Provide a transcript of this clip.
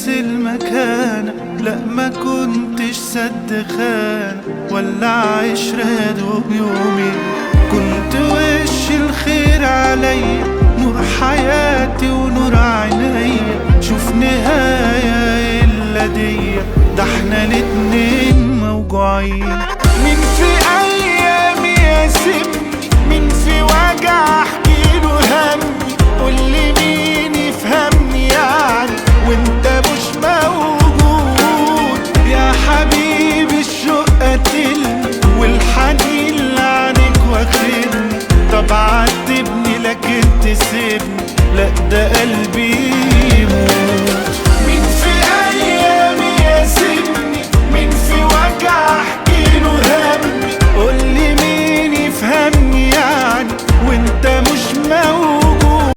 نفس المكانة، لا ما كنتش سد خانة ولا عشرة دوب يومي. كنت وش الخير عليا، نور حياتي ونور عينيا، شوف نهاية إلا ديا، ده احنا الاتنين موجوعين. مين في أيامي يسيبني، مين في وجع أحكيله همي، قولي مين يفهمني يعني وانت مش موجود. يا حبيبي الشوق قتلني والحنين لعنك واخدني، طب عاتبني لكن تسيبني، لا ده قلبي يموت.